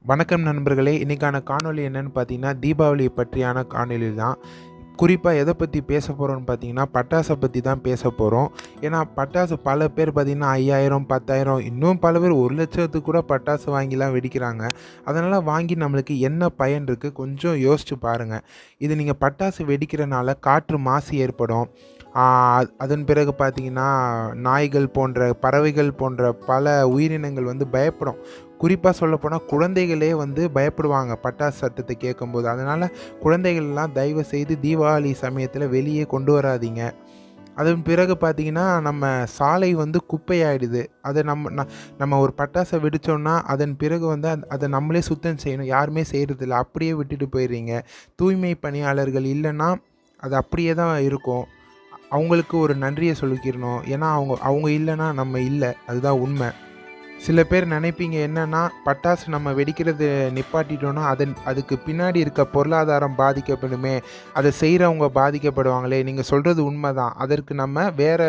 வணக்கம் நண்பர்களே. இன்றைக்கான காணொளி என்னன்னு பார்த்தீங்கன்னா, தீபாவளியை பற்றியான காணொளி தான். குறிப்பாக எதை பற்றி பேச போகிறோம்னு பார்த்தீங்கன்னா, பட்டாசை பற்றி தான் பேச போகிறோம். ஏன்னா பட்டாசு பல பேர் பார்த்தீங்கன்னா 5000, 10,000 இன்னும் பல பேர் 1,00,000த்துக்கு கூட பட்டாசு வாங்கிலாம் வெடிக்கிறாங்க. அதனால் வாங்கி நம்மளுக்கு என்ன பயன் இருக்குது கொஞ்சம் யோசிச்சு பாருங்கள். இது நீங்கள் பட்டாசு வெடிக்கிறனால காற்று மாசு ஏற்படும். அதன் பிறகு பார்த்தீங்கன்னா, நாய்கள் போன்ற பறவைகள் போன்ற பல உயிரினங்கள் வந்து பயப்படும். குறிப்பாக சொல்லப்போனால் குழந்தைகளே வந்து பயப்படுவாங்க பட்டாசு சத்தத்தை கேட்கும்போது. அதனால் குழந்தைகள்லாம் தயவு செய்து தீபாவளி சமயத்தில் வெளியே கொண்டு வராதீங்க. அதன் பிறகு பார்த்தீங்கன்னா, நம்ம சாலை வந்து குப்பையாயிடுது. அதை நம்ம ஒரு பட்டாசை வெடித்தோம்னா அதன் பிறகு வந்து அதை நம்மளே சுத்தம் செய்யணும். யாருமே செய்கிறதில்ல, அப்படியே விட்டுட்டு போயிடுறீங்க. தூய்மை பணியாளர்கள் இல்லைன்னா அது அப்படியே தான் இருக்கும். அவங்களுக்கு ஒரு நன்றியை சொல்லிக்கிறணும். ஏன்னா அவங்க இல்லைன்னா நம்ம இல்லை, அதுதான் உண்மை. சில பேர் நினைப்பீங்க என்னன்னா, பட்டாசு நம்ம வெடிக்கிறது நிப்பாட்டிட்டோன்னா அதுக்கு பின்னாடி இருக்க பொருளாதாரம் பாதிக்கப்படுமே, அதை செய்கிறவங்க பாதிக்கப்படுவாங்களே. நீங்கள் சொல்கிறது உண்மைதான். அதற்கு நம்ம வேறு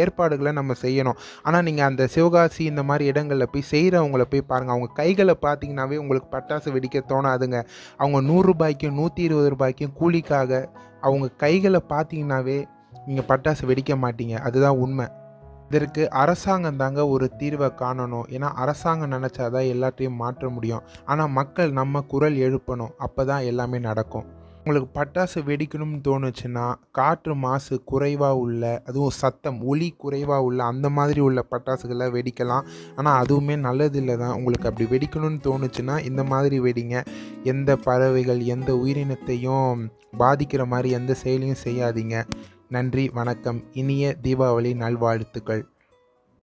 ஏற்பாடுகளை நம்ம செய்யணும். ஆனால் நீங்கள் அந்த சிவகாசி இந்த மாதிரி இடங்களில் போய் செய்கிறவங்கள போய் பாருங்கள். அவங்க கைகளை பார்த்தீங்கன்னாவே உங்களுக்கு பட்டாசு வெடிக்க தோணாதுங்க. அவங்க ரூ. 100க்கும் ரூ. 120க்கும் கூலிக்காக அவங்க கைகளை பார்த்தீங்கன்னாவே நீங்கள் பட்டாசு வெடிக்க மாட்டீங்க. அதுதான் உண்மை. இதற்கு அரசாங்கம் தாங்க ஒரு தீர்வை காணணும். ஏன்னா அரசாங்கம் நினச்சா தான் எல்லாத்தையும் மாற்ற முடியும். ஆனால் மக்கள் நம்ம குரல் எழுப்பணும். அப்போ தான் எல்லாமே நடக்கும். உங்களுக்கு பட்டாசு வெடிக்கணும்னு தோணுச்சுன்னா, காற்று மாசு குறைவாக உள்ள, அதுவும் சத்தம் ஒலி குறைவாக உள்ள அந்த மாதிரி உள்ள பட்டாசுகளை வெடிக்கலாம். ஆனால் அதுவுமே நல்லதில்லை தான். உங்களுக்கு அப்படி வெடிக்கணும்னு தோணுச்சுன்னா இந்த மாதிரி வெடிங்க. எந்த பறவைகள் எந்த உயிரினத்தையும் பாதிக்கிற மாதிரி எந்த செயலையும் செய்யாதீங்க. நன்றி, வணக்கம். இனிய தீபாவளி நல்வாழ்த்துக்கள்.